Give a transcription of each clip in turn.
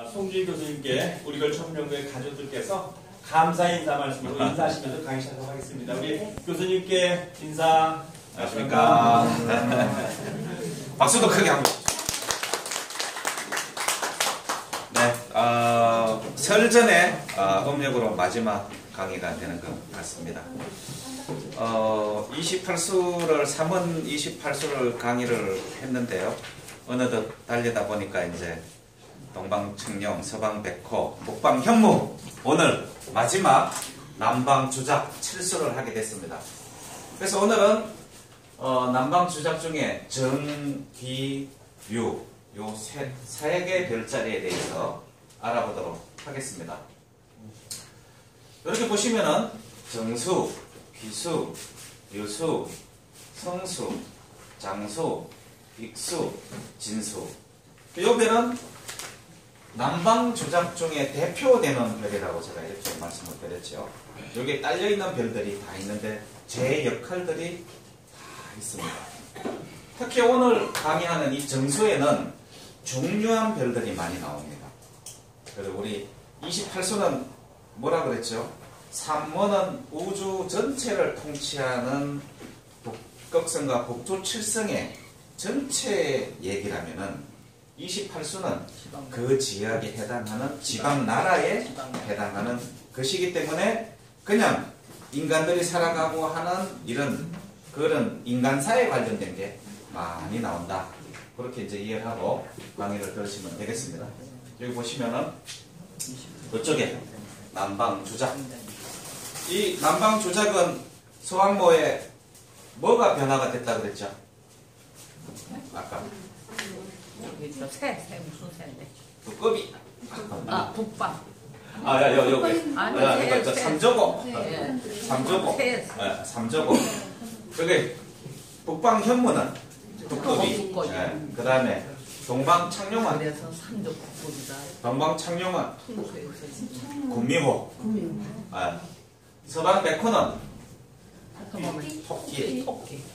송주희 교수님께 우리걸 청년부의 가족들께서 감사 인사 말씀으로 인사하시면서 강의 시작하도록 하겠습니다. 우리 교수님께 인사. 안녕하십니까. 박수도 크게 한번. 네, 설 전에 음력으로 마지막 강의가 되는 것 같습니다. 28수를 3원 28수를 강의를 했는데요. 어느덧 달리다 보니까 이제 동방청룡, 서방백호, 북방현무, 오늘 마지막 남방주작 7수를 하게 됐습니다. 그래서 오늘은 남방주작 중에 정, 기, 류 요 세 개 별자리에 대해서 알아보도록 하겠습니다. 이렇게 보시면은 정수, 귀수, 유수, 성수, 장수, 익수, 진수. 이 별은 남방주작 중에 대표되는 별이라고 제가 이렇게 말씀을 드렸죠. 여기에 딸려있는 별들이 다 있는데 제 역할들이 다 있습니다. 특히 오늘 강의하는 이 정수에는 중요한 별들이 많이 나옵니다. 그리고 우리 28수는 뭐라 그랬죠? 삼원은 우주 전체를 통치하는 북극성과 북두 칠성의 전체 얘기라면은 28수는 그 지역에 해당하는 지방 나라에 해당하는 것이기 때문에 그냥 인간들이 살아가고 하는 이런 그런 인간사에 관련된 게 많이 나온다. 그렇게 이제 이해를 하고 강의를 들으시면 되겠습니다. 여기 보시면은 그쪽에 남방주작. 이 남방주작은 서왕모에 뭐가 변화가 됐다 그랬죠? 아까 새 무슨 새인데? 두꺼비. 북방. 여기 삼저고. 삼저고. 삼저고. 여기 북방 현무는 두꺼비. 그 다음에 동방 창룡은. 그래서 삼적국보다. 동방 창룡은 군미호. 서방 백호는 토끼.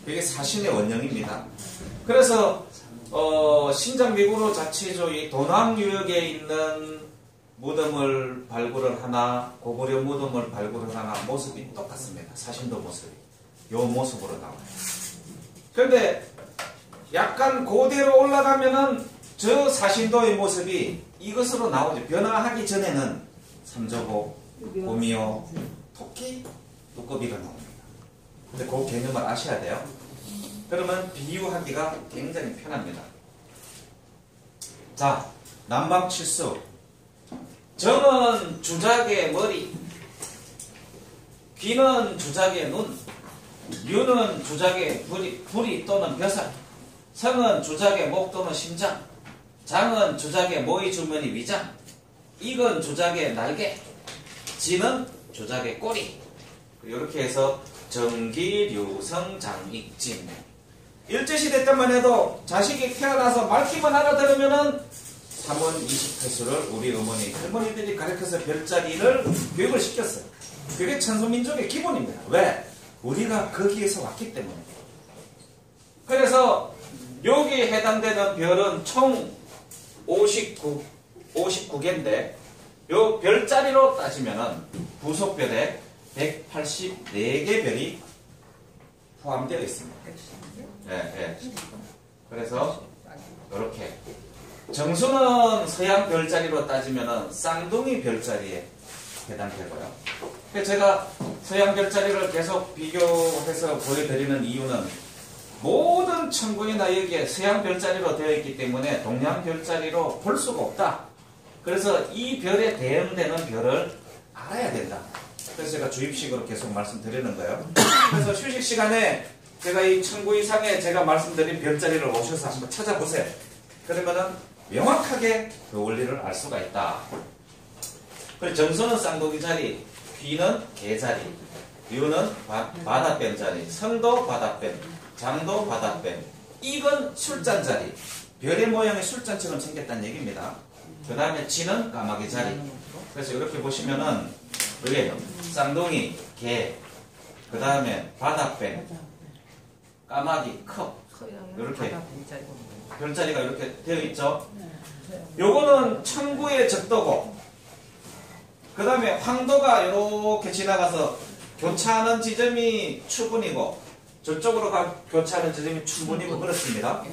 이게 사신의 원형입니다. 그래서 신장미구로 자치주의 도남유역에 있는 무덤을 발굴을 하나 고구려 무덤을 발굴을 하나 모습이 똑같습니다. 사신도 모습이 요 모습으로 나와요. 그런데 약간 고대로 올라가면은 저 사신도의 모습이 이것으로 나오죠. 변화하기 전에는 삼저고, 구미호, 토끼, 두꺼비가 나옵니다. 근데 그 개념을 아셔야 돼요. 그러면 비유하기가 굉장히 편합니다. 자, 남방칠수. 정은 주작의 머리, 귀는 주작의 눈, 유는 주작의 부리 또는 벼슬, 성은 주작의 목 또는 심장, 장은 주작의 모의 주머니 위장, 익은 주작의 날개, 진은 주작의 꼬리. 이렇게 해서 정기, 류성, 장익진. 일제시대 때만 해도 자식이 태어나서 말귀만 알아들으면은 3원 28수를 우리 어머니, 할머니들이 가르쳐서 별자리를 교육을 시켰어요. 그게 천소민족의 기본입니다. 왜? 우리가 거기에서 왔기 때문에. 그래서 여기에 해당되는 별은 총 59개인데 요 별자리로 따지면은 부속별에 184개 별이 포함되어 있습니다. 네. 그래서 이렇게 정수는 서양 별자리로 따지면은 쌍둥이 별자리에 해당되고요. 제가 서양 별자리를 계속 비교해서 보여드리는 이유는 모든 천궁이나 여기에 서양 별자리로 되어 있기 때문에 동양 별자리로 볼 수가 없다. 그래서 이 별에 대응되는 별을 알아야 된다. 그래서 제가 주입식으로 계속 말씀드리는 거예요. 그래서 휴식 시간에 제가 이 천구 이상에 제가 말씀드린 별자리를 오셔서 한번 찾아보세요. 그러면은 명확하게 그 원리를 알 수가 있다. 그리고 정수는 쌍둥이 자리, 귀는 개자리, 유는 바닷뱀 자리, 성도 바닷뱀, 장도 바닷뱀, 익은 술잔 자리. 별의 모양의 술잔처럼 생겼다는 얘기입니다. 그 다음에 진은 까마귀 자리. 그래서 이렇게 보시면은 여기 쌍둥이, 개, 그 다음에 바닷뱀, 까마귀, 컵. 이렇게 별자리가 이렇게 되어 있죠. 요거는 천구의 우주의 적도고, 그 다음에 황도가 이렇게 지나가서 교차하는 지점이 추분이고, 저쪽으로 교차하는 지점이 추분이고 그렇습니다.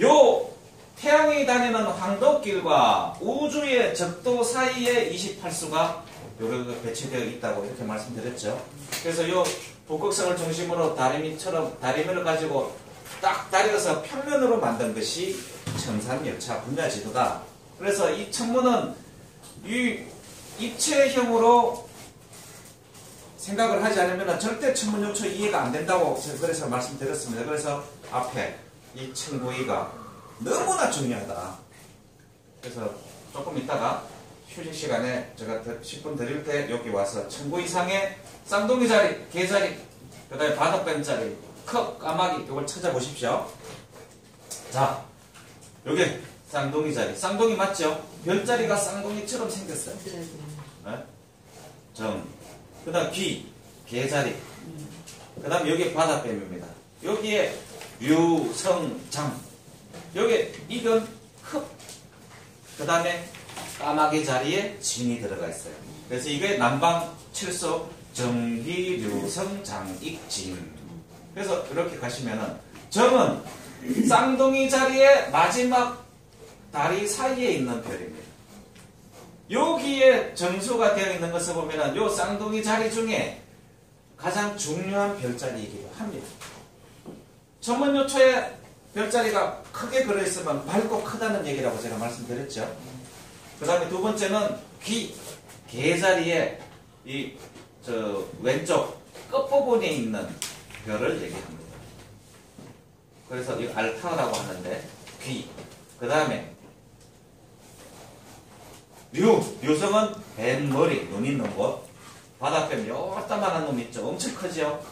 요 태양이 다니는 황도길과 우주의 적도 사이에 28수가 이렇게 배치되어 있다고 이렇게 말씀드렸죠. 그래서 요 북극성을 중심으로 다리미를 가지고 딱 다려서 평면으로 만든 것이 청산열차 분야지도다. 그래서 이 천문은 이 입체형으로 생각을 하지 않으면 절대 천문요초 이해가 안 된다고 그래서 말씀드렸습니다. 그래서 앞에 이 천구이가 너무나 중요하다. 그래서 조금 이따가 휴식 시간에 제가 10분 드릴 때 여기 와서 천구 이상의 쌍둥이 자리, 개자리, 그 다음에 바닥뱀 자리, 컵, 까마귀 이걸 찾아보십시오. 자, 요게 쌍둥이 자리. 쌍둥이 맞죠? 별자리가 쌍둥이처럼 생겼어요. 네? 그 다음 귀, 개자리. 그 다음 여기 바닥뱀입니다. 여기에 류, 성, 장. 여기 이건 컵. 그 다음에 까마귀 자리에 진이 들어가 있어요. 그래서 이게 남방 칠소 정기류성 장익진. 그래서 이렇게 가시면은 정은 쌍둥이 자리의 마지막 다리 사이에 있는 별입니다. 여기에 정수가 되어 있는 것을 보면은 요 쌍둥이 자리 중에 가장 중요한 별자리이기도 합니다. 천문요초에 별자리가 크게 걸어있으면 밝고 크다는 얘기라고 제가 말씀드렸죠. 그 다음에 두 번째는 귀, 개자리에 왼쪽 끝부분에 있는 별을 얘기합니다. 그래서 이 알타라고 하는데 귀, 그 다음에 류성은 뱀머리, 눈 있는 곳, 바닥뱀 요따만한 놈 있죠. 엄청 크죠.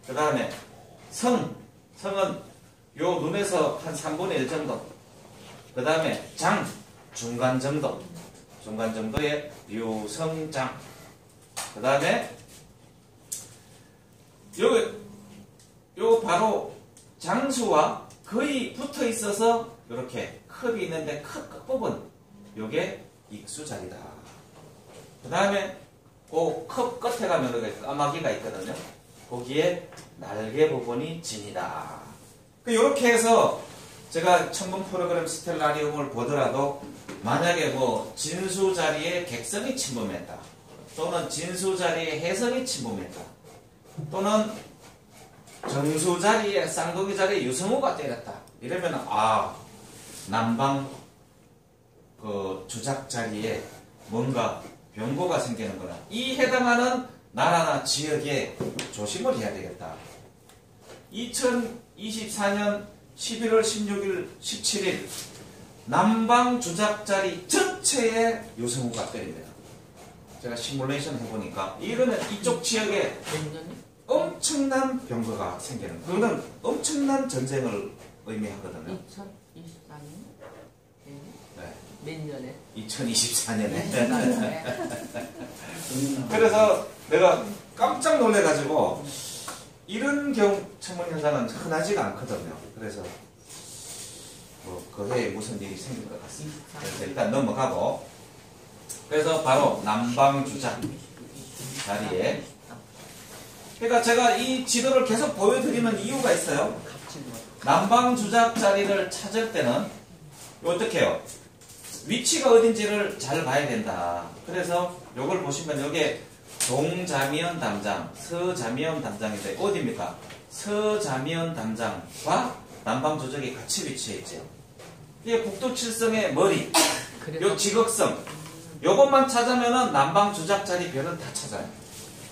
그 다음에 성은 요 눈에서 한 3분의 1 정도. 그 다음에 장, 중간 정도의 유성장. 그 다음에 요 바로 장수와 거의 붙어 있어서 이렇게 컵이 있는데 컵 끝부분 요게 익수자리다. 그 다음에 그 컵 끝에 가면 여기 까마귀가 있거든요. 거기에 날개 부분이 진이다. 이렇게 해서 제가 천문 프로그램 스텔라리움을 보더라도 만약에 뭐 진수 자리에 객성이 침범했다, 또는 진수 자리에 해성이 침범했다, 또는 정수 자리에 쌍둥이 자리에 유성우가 때렸다, 이러면 남방 그 주작 자리에 뭔가 변고가 생기는구나. 이 해당하는 나라나 지역에 조심을 해야 되겠다. 2024년 11월 16일, 17일 남방 주작자리 전체에 유성우가 때립니다. 제가 시뮬레이션 해보니까 이거는 이쪽 지역에 엄청난 병거가 생기는 거예요. 그거는 엄청난 전쟁을 의미하거든요. 2024년? 네. 몇 년에? 2024년에. 그래서 내가 깜짝 놀래가지고 이런 천문 현상은 흔하지가 않거든요. 그래서 그 해에 무슨 일이 생길 것 같습니다. 그래서 일단 넘어가고, 그래서 바로 남방 주작 자리에, 그러니까 제가 이 지도를 계속 보여드리는 이유가 있어요. 남방 주작 자리를 찾을 때는 어떻게 해요? 위치가 어딘지를 잘 봐야 된다. 그래서 요걸 보시면 여기에 동자미연 담장, 서자미연 담장인데 어디입니까? 서자미연 담장과 남방 조적이 같이 위치해 있죠. 이게 북두칠성의 머리, 요 지극성, 요것만 찾으면은 남방 조작 자리 별은 다 찾아요.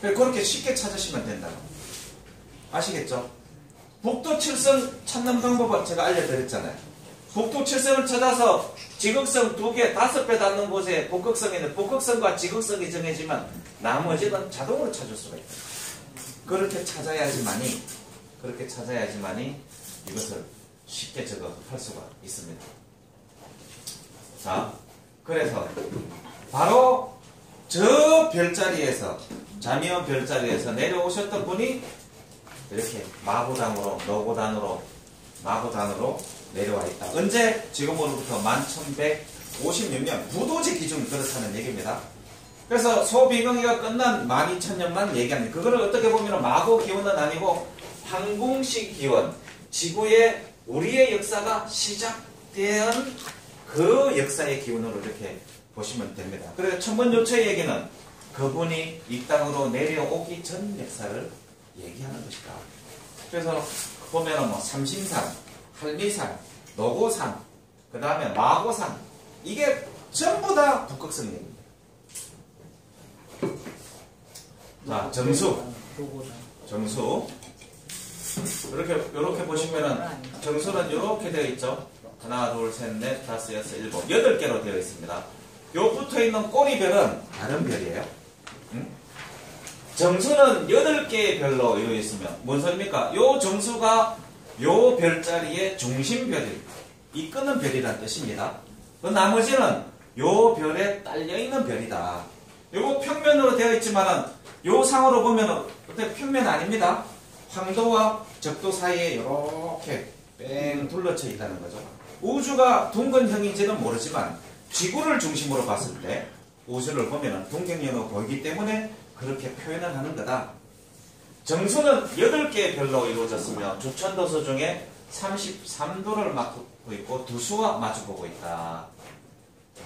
그렇게 쉽게 찾으시면 된다고. 아시겠죠? 북두칠성 찾는 방법을 제가 알려드렸잖아요. 북두칠성을 찾아서 지극성 2개, 5배 닿는 곳에 북극성에는 북극성과 지극성이 정해지면 나머지는 자동으로 찾을 수가 있다. 그렇게 찾아야지만이 이것을 쉽게 할 수가 있습니다. 자, 그래서 바로 저 별자리에서, 자미원 별자리에서 내려오셨던 분이 이렇게 마구단으로 내려와 있다. 언제? 지금으로부터 11,100 56년 부도지 기준 그렇다는 얘기입니다. 그래서 소비경이가 끝난 12,000년만 얘기합니다. 그거를 어떻게 보면 마고 기원은 아니고 항공식 기원, 지구의 우리의 역사가 시작된 그 역사의 기원으로 이렇게 보시면 됩니다. 그래서 천번요처의 얘기는 그분이 이 땅으로 내려오기 전 역사를 얘기하는 것이다. 그래서 보면은 뭐 삼신산, 할미산, 노고산, 그 다음에 마고산, 이게 전부 다 북극성 얘기입니다. 자, 정수. 이렇게 보시면은 정수는 이렇게 되어 있죠. 하나, 둘, 셋, 넷, 다섯, 여섯, 일곱, 8개로 되어 있습니다. 요 붙어 있는 꼬리별은 다른 별이에요. 정수는 8개의 별로 이루어 있으면 뭔 소리입니까? 요 정수가 요 별자리의 중심별입니다. 이끄는 별이란 뜻입니다. 그 나머지는 요 별에 딸려있는 별이다. 요거 평면으로 되어 있지만은 요 상으로 보면은 어때 평면 아닙니다. 황도와 적도 사이에 이렇게 뺑 둘러쳐 있다는 거죠. 우주가 둥근형인지는 모르지만 지구를 중심으로 봤을 때 우주를 보면은 동경형으로 보이기 때문에 그렇게 표현을 하는 거다. 정수는 8개의 별로 이루어졌으며 주천도수 중에 33도를 맡고 있고 두수와 마주보고 있다.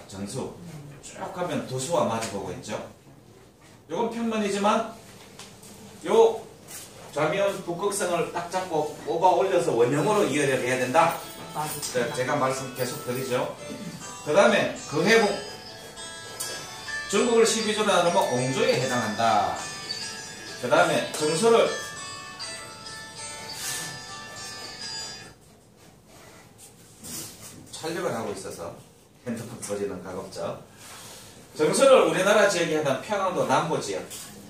정수 쭉 가면 두수와 마주보고 있죠. 요건 평면이지만 요 좌면 북극성을 딱 잡고 뽑아 올려서 원형으로 이해를 해야 된다. 제가 말씀 계속 드리죠. 그 다음에 그 해봉 중국을 12조로 나누면 옹조에 해당한다. 그 다음에 정수를 촬영을 하고 있어서 핸드폰 꺼지는 가급적. 정수를 우리나라 지역이 하던 평안도 남부 지역.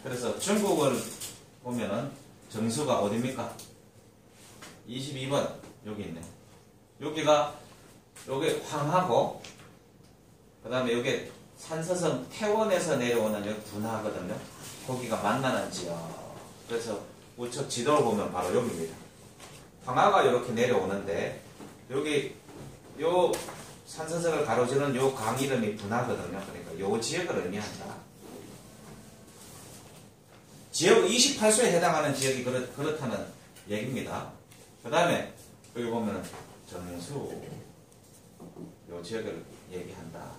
그래서 중국을 보면은 정수가 어딥니까? 22번 여기 있네. 여기가 요게 황하고 그 다음에 요게 산서성 태원에서 내려오는 여기 분하거든요. 거기가 만나는 지역. 그래서 우측 지도를 보면 바로 여기입니다. 황하가 이렇게 내려오는데 여기 요 산서성을 가로지르는 요 강 이름이 분하거든요. 그러니까 요 지역을 의미한다. 지역 28수에 해당하는 지역이 그렇다는 얘기입니다. 그 다음에 여기 보면은 정수 요 지역을 얘기한다.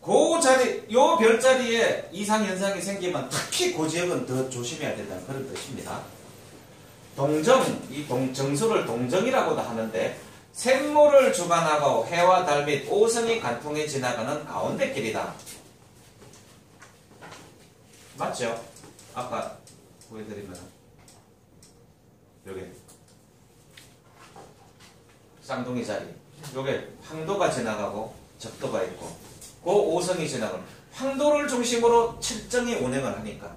그 자리, 요 별자리에 이상현상이 생기면 특히 그 지역은 더 조심해야 된다는 그런 뜻입니다. 동정, 이 정수를 동정이라고도 하는데 샘물을 주관하고 해와 달 및 오성이 관통해 지나가는 가운데 길이다. 맞죠? 아까 보여드리면 요게 쌍둥이 자리 요게 황도가 지나가고 적도가 있고 그 오성이 지나가는 황도를 중심으로 칠정이 운행을 하니까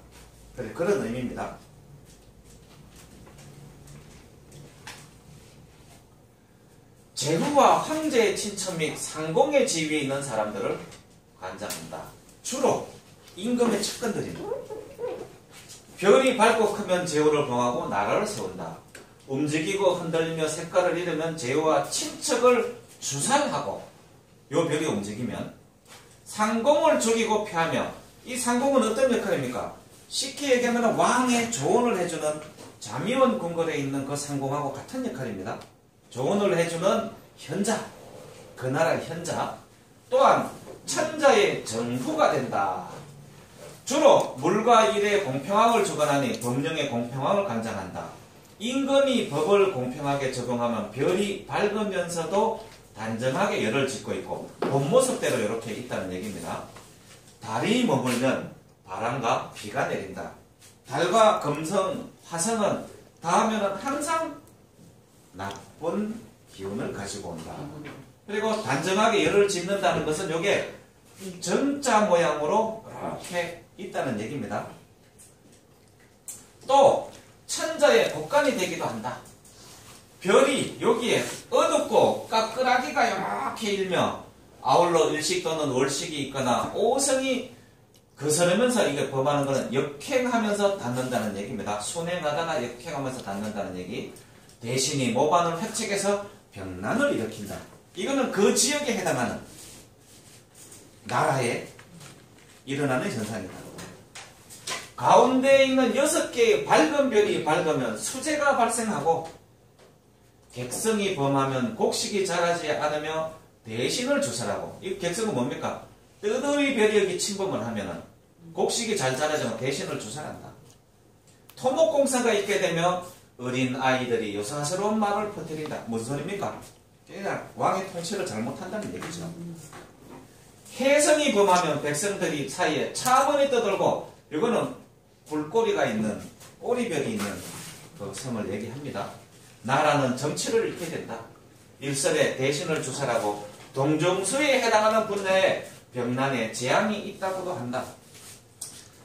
그런 의미입니다. 제후와 황제의 친척 및 상공의 지위에 있는 사람들을 관장한다. 주로 임금의 측근들입니다. 별이 밝고 크면 제후를 봉하고 나라를 세운다. 움직이고 흔들리며 색깔을 잃으면 제후와 친척을 주살하고 요 별이 움직이면 상공을 죽이고 피하며 이 상공은 어떤 역할입니까? 쉽게 얘기하면 왕의 조언을 해주는 자미원 궁궐에 있는 그 상공하고 같은 역할입니다. 조언을 해주는 현자, 그 나라의 현자 또한 천자의 정부가 된다. 주로 물과 일의 공평함을 주관하니 법령의 공평함을 관장한다. 임금이 법을 공평하게 적용하면 별이 밝으면서도 단정하게 열을 짓고 있고 본 모습대로 이렇게 있다는 얘기입니다. 달이 머물면 바람과 비가 내린다. 달과 금성, 화성은 닿으면 항상 나쁜 기운을 가지고 온다. 그리고 단정하게 열을 짓는다는 것은 이게 정자 모양으로 이렇게 있다는 얘기입니다. 또 천자의 곡간이 되기도 한다. 별이 여기에 어둡고 까끌하기가 이렇게 일며 아울러 일식 또는 월식이 있거나 오성이 거스르면서 이게 범하는 것은 역행하면서 닿는다는 얘기입니다. 순행하다가 역행하면서 닿는다는 얘기. 대신이 모반을 회책해서 병난을 일으킨다. 이거는 그 지역에 해당하는 나라에 일어나는 현상이다. 가운데 있는 6개의 밝은 별이 밝으면 수재가 발생하고 객성이 범하면 곡식이 자라지 않으며 대신을 주설하고, 이 객성은 뭡니까? 뜨거이 별이 여기 침범을 하면은 곡식이 잘 자라지면 대신을 주설한다. 토목공사가 있게 되면 어린 아이들이 요사스러운 말을 퍼뜨린다. 무슨 소리입니까? 그냥 왕의 통치를 잘못한다는 얘기죠. 혜성이 범하면 백성들이 사이에 차원이 떠들고, 이거는 불꼬리가 있는 꼬리별이 있는 그 섬을 얘기합니다. 나라는 정치를 잃게 된다. 일설에 대신을 주설하고 동정수에 해당하는 분야에 병난에 재앙이 있다고도 한다.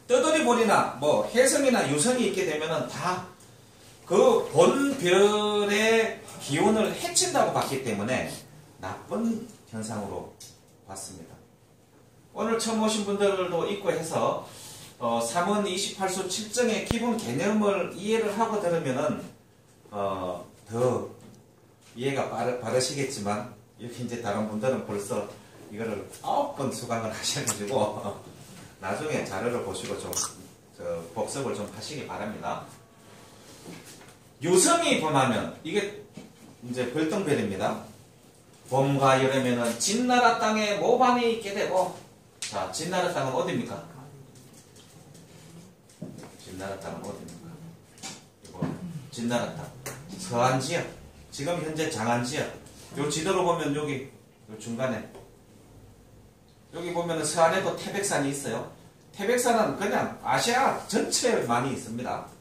떠돌이볼이나 뭐 혜성이나 유성이 있게 되면은 다 그 본별의 기운을 해친다고 봤기 때문에 나쁜 현상으로 봤습니다. 오늘 처음 오신 분들도 있고 해서 3원 28수 7정의 기본 개념을 이해를 하고 들으면은 더 이해가 바르시겠지만, 이렇게 이제 다른 분들은 벌써 이거를 9번 수강을 하셔가지고 나중에 자료를 보시고 좀 복습을 좀 하시기 바랍니다. 유성이 범하면 이게 이제 별똥별입니다. 봄과 여름에는 진나라 땅에 모반이 있게 되고, 자, 진나라 땅은 어디입니까? 진나라 땅은 어디입니까? 이거 진나라 땅 서안 지역, 지금 현재 장안 지역. 요 지도로 보면 여기 요 중간에 여기 보면 서안에도 태백산이 있어요. 태백산은 그냥 아시아 전체에 많이 있습니다.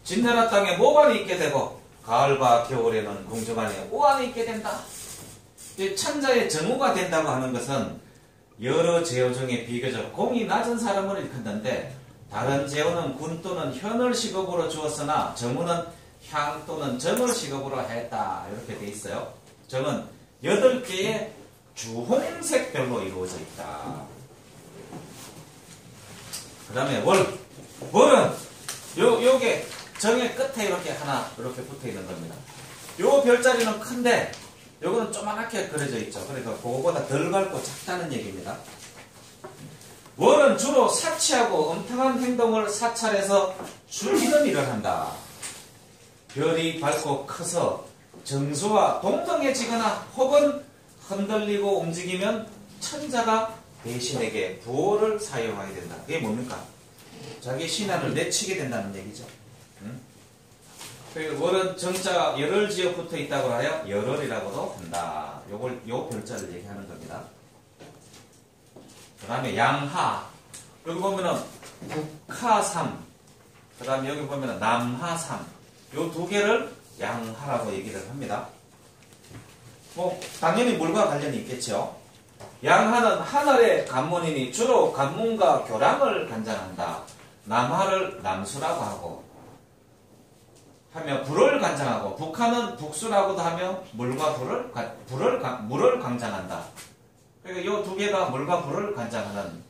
진나라 땅에 모반이 있게 되고 가을과 겨울에는 궁정 안에 우환이 있게 된다. 천자의 정우가 된다고 하는 것은 여러 제후 중에 비교적 공이 낮은 사람을 일컫는데, 다른 제후는 군 또는 현을 식업으로 주었으나 정우는 향 또는 정을 식업으로 했다. 이렇게 돼 있어요. 정은 8개의 주홍색별로 이루어져 있다. 그 다음에 월은 요게 정의 끝에 이렇게 하나 이렇게 붙어 있는 겁니다. 요 별자리는 큰데 요거는 조그맣게 그려져 있죠. 그러니까 그거보다 덜 밝고 작다는 얘기입니다. 월은 주로 사치하고 엄탕한 행동을 사찰해서 죽이는 일을 한다. 별이 밝고 커서 정수와 동등해지거나 혹은 흔들리고 움직이면 천자가 대신에게 부호를 사용하게 된다. 그게 뭡니까? 자기 신하를 내치게 된다는 얘기죠. 월은 정자가 열을 지어 붙어 있다고 하여 열월이라고도 한다. 요 별자를 얘기하는 겁니다. 그 다음에 양하. 여기 보면은 북하삼. 그 다음에 여기 보면은 남하삼. 요 두 개를 양하라고 얘기를 합니다. 뭐, 당연히 물과 관련이 있겠죠. 양하는 하늘의 관문이니 주로 관문과 교량을 관장한다. 남하를 남수라고 하고, 하며 불을 관장하고, 북한은 북수라고도 하며 물과 물을 관장한다. 그러니까 이 두 개가 물과 불을 관장하는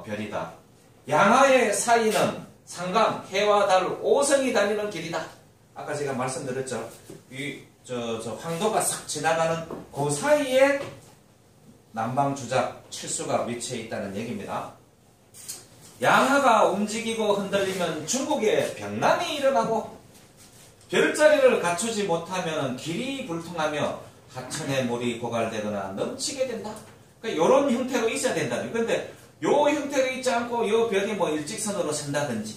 별이다. 양하의 사이는 상강, 해와 달, 오성이 달리는 길이다. 아까 제가 말씀드렸죠. 저 황도가 싹 지나가는 그 사이에 남방주작 칠수가 위치해 있다는 얘기입니다. 양하가 움직이고 흔들리면 중국에 병난이 일어나고, 별자리를 갖추지 못하면 길이 불통하며 하천에 물이 고갈되거나 넘치게 된다. 그러니까 이런 형태로 있어야 된다는. 그런데 요 형태로 있지 않고 요 별이 뭐 일직선으로 선다든지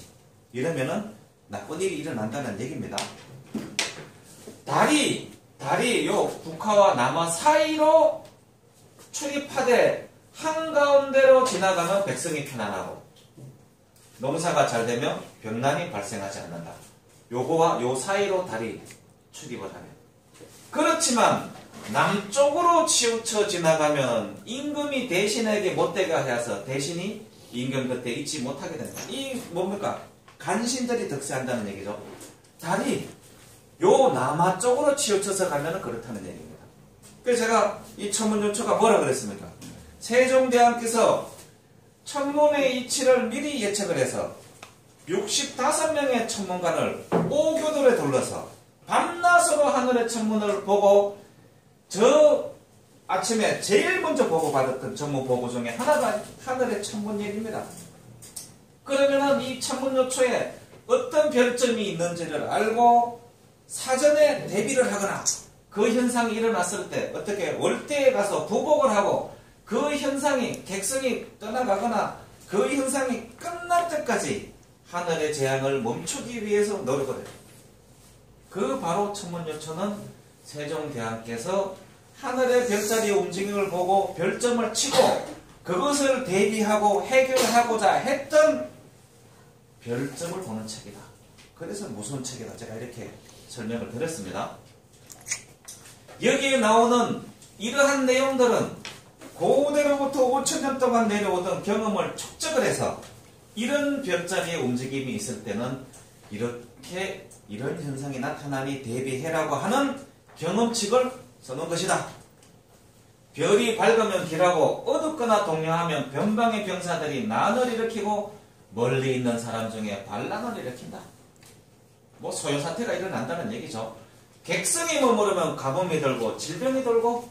이러면은 나쁜 일이 일어난다는 얘기입니다. 달이 요 북하와 남하 사이로 출입하되 한가운데로 지나가면 백성이 편안하고 농사가 잘 되면 병난이 발생하지 않는다. 요거와 요 사이로 달이 출입을 하면. 그렇지만 남쪽으로 치우쳐 지나가면 임금이 대신에게 못되게 하여서 대신이 임금 곁에 있지 못하게 된다. 이 뭡니까? 간신들이 득세한다는 얘기죠. 달이 요 남하 쪽으로 치우쳐서 가면 그렇다는 얘기입니다. 그래서 제가 이 천문요초가 뭐라 그랬습니까? 세종대왕께서 천문의 이치를 미리 예측을 해서 65명의 천문관을 오교도에 둘러서 밤낮으로 하늘의 천문을 보고 저 아침에 제일 먼저 보고받았던 전문 보고 중에 하나가 하늘의 천문 얘기입니다. 그러면은 이 천문 요초에 어떤 별점이 있는지를 알고 사전에 대비를 하거나 그 현상이 일어났을 때 어떻게 월대에 가서 부복을 하고 그 현상이 객성이 떠나가거나 그 현상이 끝날 때까지 하늘의 재앙을 멈추기 위해서 노력을 해요. 그 바로 천문요초는 세종대왕께서 하늘의 별자리의 움직임을 보고 별점을 치고 그것을 대비하고 해결하고자 했던 별점을 보는 책이다. 그래서 무슨 책이다 제가 이렇게 설명을 드렸습니다. 여기에 나오는 이러한 내용들은 고대로부터 5000년 동안 내려오던 경험을 축적을 해서 이런 별자리의 움직임이 있을 때는 이렇게 이런 현상이 나타나니 대비해라고 하는 경험칙을 써놓은 것이다. 별이 밝으면 길하고 어둡거나 동요하면 변방의 병사들이 난을 일으키고 멀리 있는 사람 중에 반란을 일으킨다. 뭐 소요사태가 일어난다는 얘기죠. 객성이 머무르면 가뭄이 들고 질병이 돌고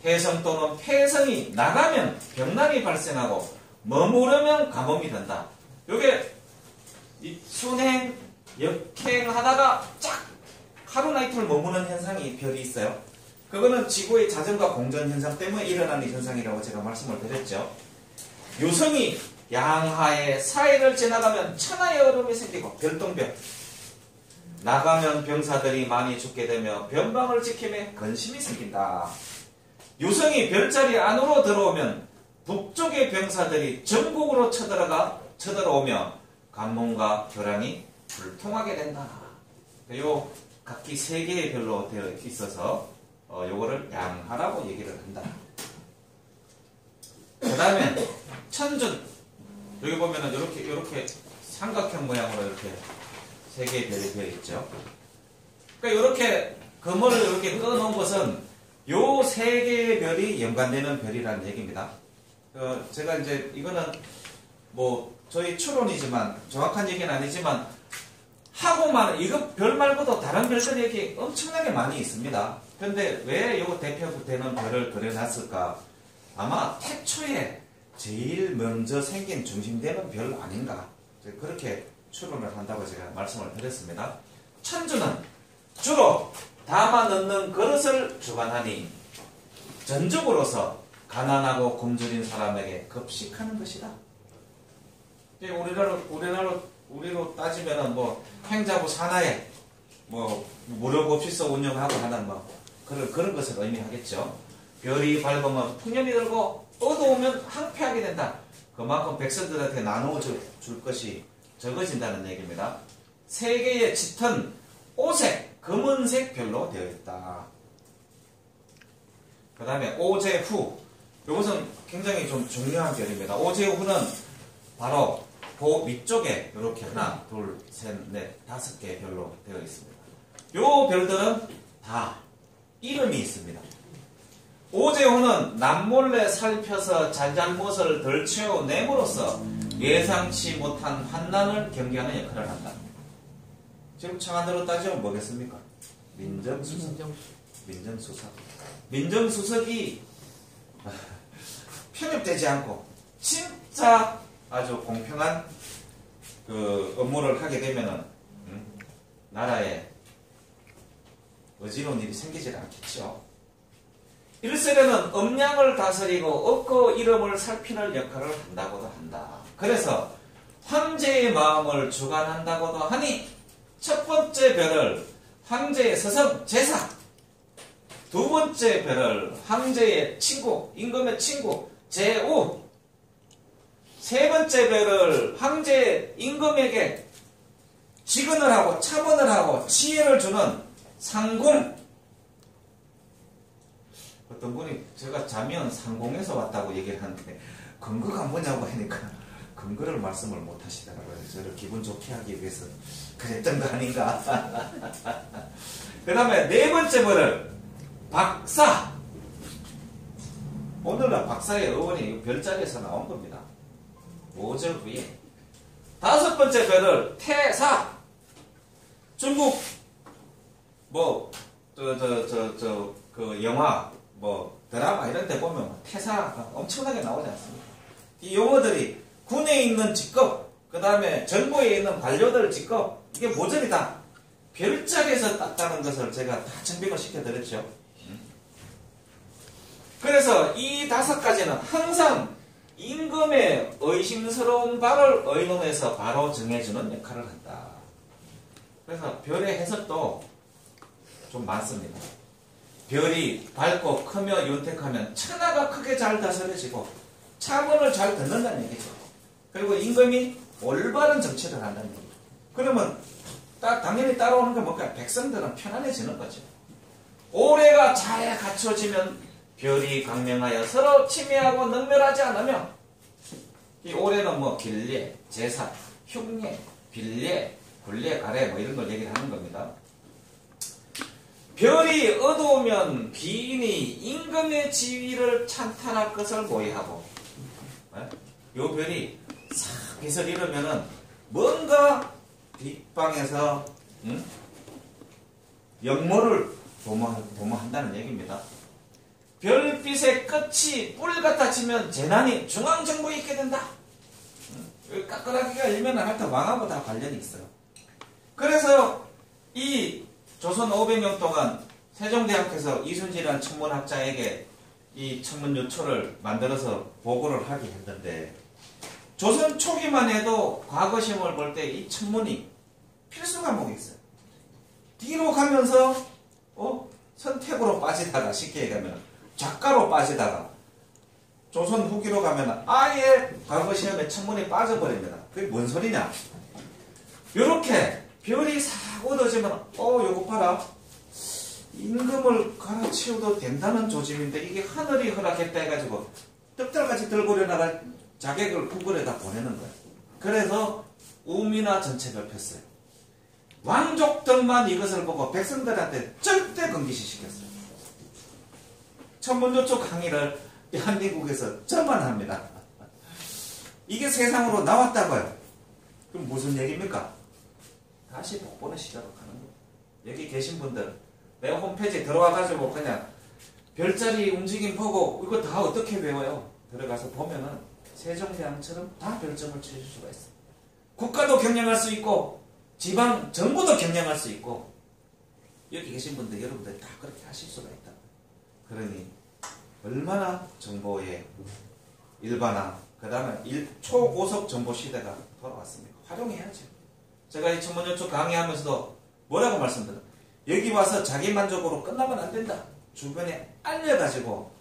해성 또는 폐성이 나가면 병난이 발생하고 머무르면 가뭄이 된다. 요게 이 순행, 역행하다가 쫙 하루나 이틀 머무는 현상이 별이 있어요. 그거는 지구의 자전과 공전 현상 때문에 일어나는 현상이라고 제가 말씀을 드렸죠. 요성이 양하의 사이를 지나가면 천하의 얼음이 생기고 별똥별 나가면 병사들이 많이 죽게 되며 변방을 지킴에 근심이 생긴다. 요성이 별자리 안으로 들어오면 북쪽의 병사들이 전국으로 쳐들어오며 관문과 교량이 불통하게 된다. 요 각기 3개의 별로 되어 있어서 요거를 양하라고 얘기를 한다. 그 다음에 천준 여기 보면은 이렇게 삼각형 모양으로 이렇게 3개의 별이 되어 있죠. 그러니까 이렇게 그물을 이렇게 꺼놓은 것은 요 3개의 별이 연관되는 별이라는 얘기입니다. 제가 이제 이거는 뭐 저희 추론이지만 정확한 얘기는 아니지만 하고만 이거 별 말고도 다른 별들이 이렇게 엄청나게 많이 있습니다. 근데 왜 이거 대표되는 별을 그려놨을까? 아마 태초에 제일 먼저 생긴 중심되는 별 아닌가? 그렇게 추론을 한다고 제가 말씀을 드렸습니다. 천주는 주로 담아 넣는 그릇을 주관하니 전적으로서 가난하고 굶주린 사람에게 급식하는 것이다. 우리로 따지면은 뭐 행자부 산하에 뭐 무료 법시서 운영하고 하는 뭐 그런 것을 의미하겠죠. 별이 밝으면 풍년이 들고 어두우면 항폐하게 된다. 그만큼 백성들한테 나누어 줄 것이 적어진다는 얘기입니다. 3개의 짙은 오색, 검은색 별로 되어 있다. 그 다음에 오제후. 이것은 굉장히 좀 중요한 별입니다. 오제후는 바로 그 위쪽에 이렇게 하나, 둘, 셋, 넷, 5개 별로 되어 있습니다. 요 별들은 다 이름이 있습니다. 오제후는 남몰래 살펴서 잘잘못을 덜 채워냄으로써 예상치 못한 환난을 경계하는 역할을 한다. 지금 청안으로 따지면 뭐겠습니까? 민정수석. 민정수석이 편협되지 않고 진짜 아주 공평한 그 업무를 하게 되면은 나라에 어지러운 일이 생기질 않겠죠. 일세대는 음양을 다스리고 업고 이름을 살피는 역할을 한다고도 한다. 그래서 황제의 마음을 주관한다고도 하니 첫 번째 별을 황제의 서성 제사, 두 번째 별을 황제의 친구, 임금의 친구 제우, 세 번째 별을 황제 임금에게 직언을 하고 참언을 하고 지혜를 주는 상공. 어떤 분이 제가 자면 상공에서 왔다고 얘기를 하는데 근거가 뭐냐고 하니까 근거를 말씀을 못 하시더라고요. 저를 기분 좋게 하기 위해서 그랬던 거 아닌가. 그 다음에 4번째 별을 박사. 오늘날 박사의 어원이 별자리에서 나온 겁니다. 5절 후에. 5번째 별을 태사. 중국 그 영화, 드라마 이런 데 보면 태사가 엄청나게 나오지 않습니까? 이 용어들이 군에 있는 직업, 그 다음에 정부에 있는 관료들 직업, 이게 모조리 다 별자리에서 땄다는 것을 제가 다 증명을 시켜드렸죠. 그래서 이 5가지는 항상 임금의 의심스러운 바를 의논해서 바로 정해주는 역할을 한다. 그래서 별의 해석도 좀 많습니다. 별이 밝고 크며 윤택하면 천하가 크게 잘 다스려지고 차문을 잘 듣는다는 얘기죠. 그리고 임금이 올바른 정치를 한다는 얘기죠. 그러면 당연히 따라오는 게 뭘까요? 백성들은 편안해지는 거죠. 올해가 잘 갖춰지면 별이 강명하여 서로 침해하고 능멸하지 않으며, 이 올해는 길례, 제사, 흉례, 빌례, 굴례, 가례 이런 걸 얘기를 하는 겁니다. 별이 어두우면 귀인이 임금의 지위를 찬탄할 것을 모의하고, 요 별이 싹 빛을 잃으면은 뭔가 뒷방에서 역모를 도모한다는 얘기입니다. 별빛의 끝이 뿔 같아지면 재난이 중앙정부에 있게 된다. 까끌하기가 일면 하여튼 왕하고 다 관련이 있어요. 그래서 이 조선 500년 동안 세종대학에서 이순신이라는 천문학자에게 이 천문요초를 만들어서 보고를 하게 했는데, 조선 초기만 해도 과거시험을 볼 때 이 천문이 필수 과목이 있어요. 뒤로 가면서 선택으로 빠지다가, 쉽게 얘기하면 작가로 빠지다가 조선 후기로 가면 아예 과거시험에 천문이 빠져버립니다. 그게 뭔 소리냐? 요렇게 별이 싹 얻어지면 요거 봐라, 임금을 갈아치워도 된다는 조짐인데 이게 하늘이 허락했다 해가지고 떡달같이 들고 일어나갈 자객을 구글에다 보내는 거예요. 그래서 우미나 전책을 폈어요. 왕족들만 이것을 보고 백성들한테 절대 금기시 시켰어요. 천문조초 강의를 대한민국에서 저만 합니다. 이게 세상으로 나왔다고요. 그럼 무슨 얘기입니까? 다시 복본의 시작을 가는 거예요. 여기 계신 분들 내 홈페이지에 들어와가지고 그냥 별자리 움직임 보고 이거 다 어떻게 배워요? 들어가서 보면은 세종대왕처럼 다 별점을 쳐줄 수가 있어요. 국가도 경영할 수 있고 지방 정부도 경영할 수 있고, 여기 계신 분들 여러분들 다 그렇게 하실 수가 있다. 그러니 얼마나 정보의 일반화, 그 다음에 초고속 정보 시대가 돌아왔습니까? 활용해야죠. 제가 이 천문요초 강의하면서도 뭐라고 말씀드려요? 여기 와서 자기 만족으로 끝나면 안 된다. 주변에 알려가지고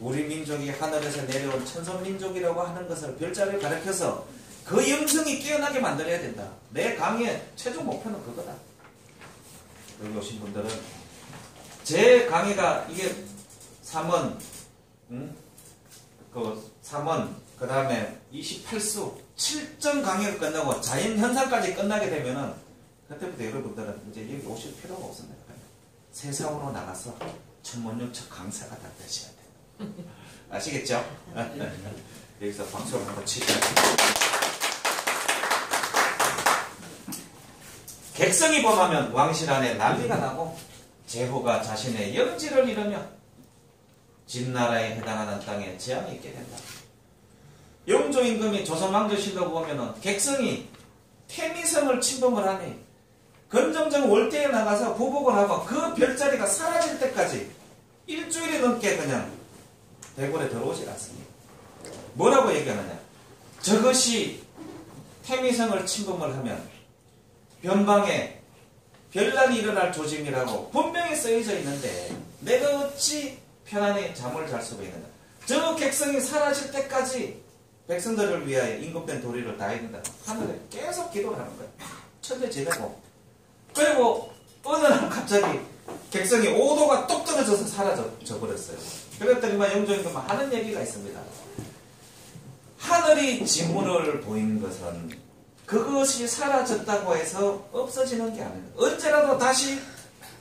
우리 민족이 하늘에서 내려온 천선민족이라고 하는 것을 별자리를 가르쳐서 그 영성이 깨어나게 만들어야 된다. 내 강의의 최종 목표는 그거다. 여기 오신 분들은 제 강의가 이게 3원, 그 다음에 28수 7점 강의가 끝나고 자연현상까지 끝나게 되면은 그때부터 여러분들은 이제 여기 오실 필요가 없습니다. 세상으로 나가서 천문요초 강사가 다 되셔야 돼요. 아시겠죠? 여기서 박수를 한번 치자. 객성이 범하면 왕실 안에 난리가 나고 제후가 자신의 영지를 잃으며 진나라에 해당하는 땅에 재앙이 있게 된다. 영조 임금이 조선 왕조실록 보면은 객성이 태미성을 침범을 하니 건정정 월대에 나가서 보복을 하고 그 별자리가 사라질 때까지 일주일이 넘게 그냥 대궐에 들어오질 않습니다. 뭐라고 얘기하느냐? 저것이 태미성을 침범을 하면 변방에 별난이 일어날 조짐이라고 분명히 쓰여져 있는데 내가 어찌 편안히 잠을 잘 수가 있느냐? 저 객성이 사라질 때까지 백성들을 위하여 임금된 도리를 다해야 된다. 하늘에 계속 기도를 하는 거예요. 천재지대고. 그리고 어느 날 갑자기 객성이 5도가 뚝 떨어져서 사라져 버렸어요. 그랬더니만 영조임금은 하는 얘기가 있습니다. 하늘이 지문을 보인 것은 그것이 사라졌다고 해서 없어지는 게 아닙니다. 언제라도 다시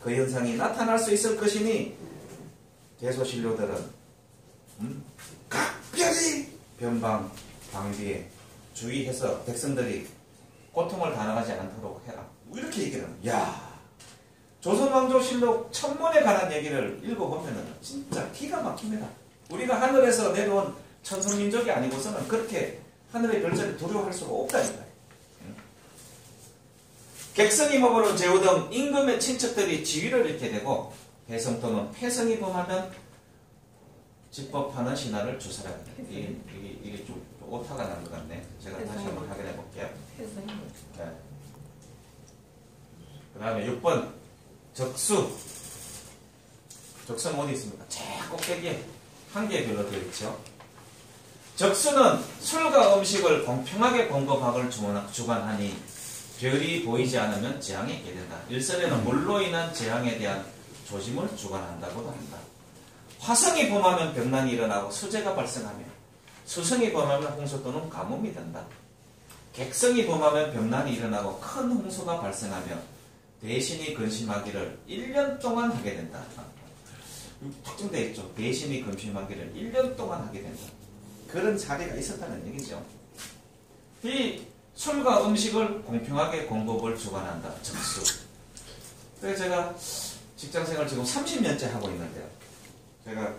그 현상이 나타날 수 있을 것이니 대소신료들은 각별히 변방 방비에 주의해서 백성들이 고통을 당하지 않도록 해라. 이렇게 얘기를 합니다. 야, 조선왕조실록 천문에 관한 얘기를 읽어보면 진짜 기가 막힙니다. 우리가 하늘에서 내려온 천성민족이 아니고서는 그렇게 하늘의 별자리를 두려워할 수가 없다니까요. 객성이 먹으러 제후 등 임금의 친척들이 지위를 잃게 되고 혜성 또는 폐성이 범하면 집법하는 신하를 주사하게 됩니다. 이게 좀 오타가 난 것 같네. 제가 다시 한번 확인해 볼게요. 네. 그 다음에 6번 적수. 적수는 어디 있습니까? 제 꼭대기에 한 개의 별로 되어 있죠. 적수는 술과 음식을 공평하게 공급하고 주관하니 별이 보이지 않으면 재앙이 있게 된다. 일설에는 물로 인한 재앙에 대한 조짐을 주관한다고도 한다. 화성이 범하면 병난이 일어나고 수재가 발생하며 수성이 범하면 홍수 또는 가뭄이 된다. 객성이 범하면 병난이 일어나고 큰 홍수가 발생하며 대신이 근심하기를 1년 동안 하게 된다. 특정되어 있죠. 대신이 근심하기를 1년 동안 하게 된다. 그런 사례가 있었다는 얘기죠. 이 술과 음식을 공평하게 공급을 주관한다. 적수. 그래서 제가 직장생활 지금 30년째 하고 있는데요. 제가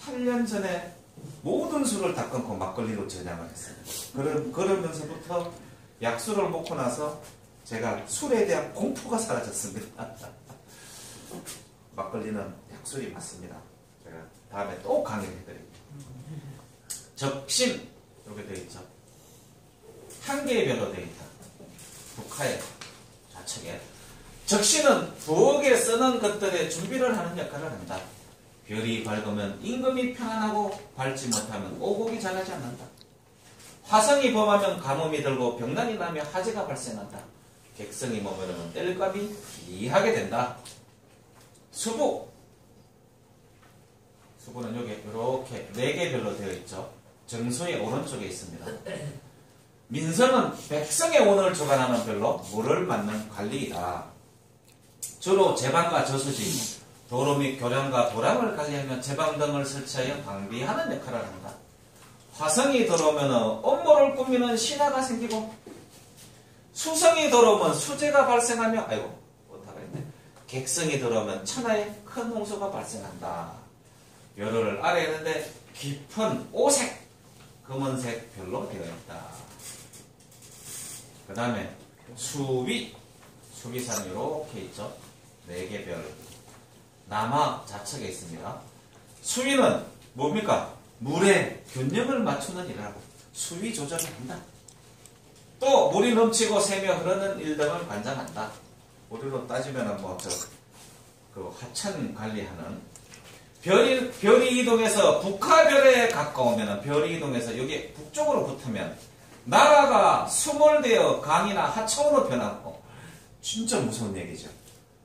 8년 전에 모든 술을 다 끊고 막걸리로 전향을 했어요. 그러면서부터 약술을 먹고 나서 제가 술에 대한 공포가 사라졌습니다. 막걸리는 약술이 맞습니다. 제가 다음에 또 강연해드립니다. 적심, 여기 되어 있죠. 한 개의 별로 되어 있다. 북하의 좌측에. 적시는 부엌에 쓰는 것들의 준비를 하는 역할을 한다. 별이 밝으면 임금이 편안하고 밝지 못하면 오곡이 자라지 않는다. 화성이 범하면 가뭄이 들고 병난이 나며 화재가 발생한다. 객성이 머무르면 땔감이 귀하게 된다. 수부. 수부는 여기 이렇게 4개 별로 되어 있죠. 정수의 오른쪽에 있습니다. 민성은 백성의 운을 주관하는 별로 물을 맞는 관리이다. 주로 제방과 저수지, 도로 및 교량과 도랑을 관리하며 제방 등을 설치하여 방비하는 역할을 한다. 화성이 들어오면 업무를 꾸미는 신하가 생기고 수성이 들어오면 수재가 발생하며 아이고 못하가 있네. 객성이 들어오면 천하에 큰 홍수가 발생한다. 별을 아래 있는데 깊은 오색, 검은색 별로 되어 있다. 그 다음에 수위. 수위산이 이렇게 있죠. 4개 별. 남하 좌측에 있습니다. 수위는 뭡니까? 물의 균형을 맞추는 일을 하고 수위 조절을 한다. 또 물이 넘치고 새며 흐르는 일 등을 관장한다. 우리로 따지면 그 하천 관리하는 별이 이동해서 북하별에 가까우면 별이 이동해서 여기 북쪽으로 붙으면 나라가 수몰되어 강이나 하천으로 변하고 진짜 무서운 얘기죠.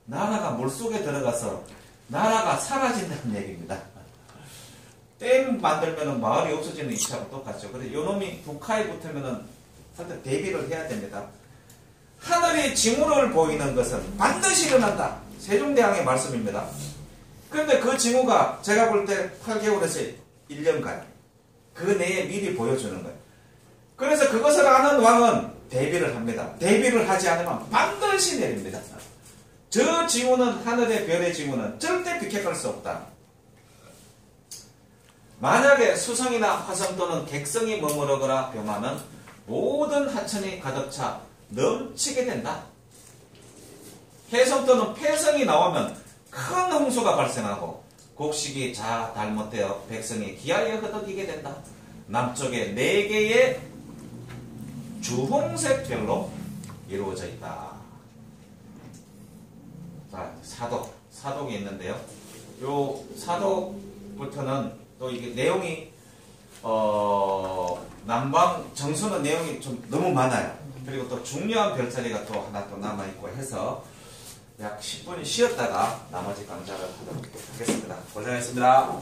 나라가 물속에 들어가서 나라가 사라진다는 얘기입니다. 댐 만들면 마을이 없어지는 이치하고 똑같죠. 그래서 요놈이 북하에 붙으면 하여튼 대비를 해야 됩니다. 하늘이 징후를 보이는 것은 반드시 일어난다. 세종대왕의 말씀입니다. 그런데 그 징후가 제가 볼 때 8개월에서 1년간 그 내에 미리 보여주는 거예요. 그래서 그것을 아는 왕은 대비를 합니다. 대비를 하지 않으면 반드시 내립니다. 저 징후는 하늘의 별의 징후는 절대 비켜갈 수 없다. 만약에 수성이나 화성 또는 객성이 머무르거나 병하면 모든 하천이 가득 차 넘치게 된다. 혜성 또는 폐성이 나오면 큰 홍수가 발생하고 곡식이 잘못되어 백성이 기아에 허덕이게 된다. 남쪽에 4개의 주홍색 별로 이루어져 있다. 자, 사독이 있는데요. 요 사독부터는 또 이게 내용이 남방 정수는 내용이 좀 너무 많아요. 그리고 또 중요한 별자리가 또 하나 또 남아있고 해서 약 10분 쉬었다가 나머지 강좌를 하도록 하겠습니다. 고생하셨습니다.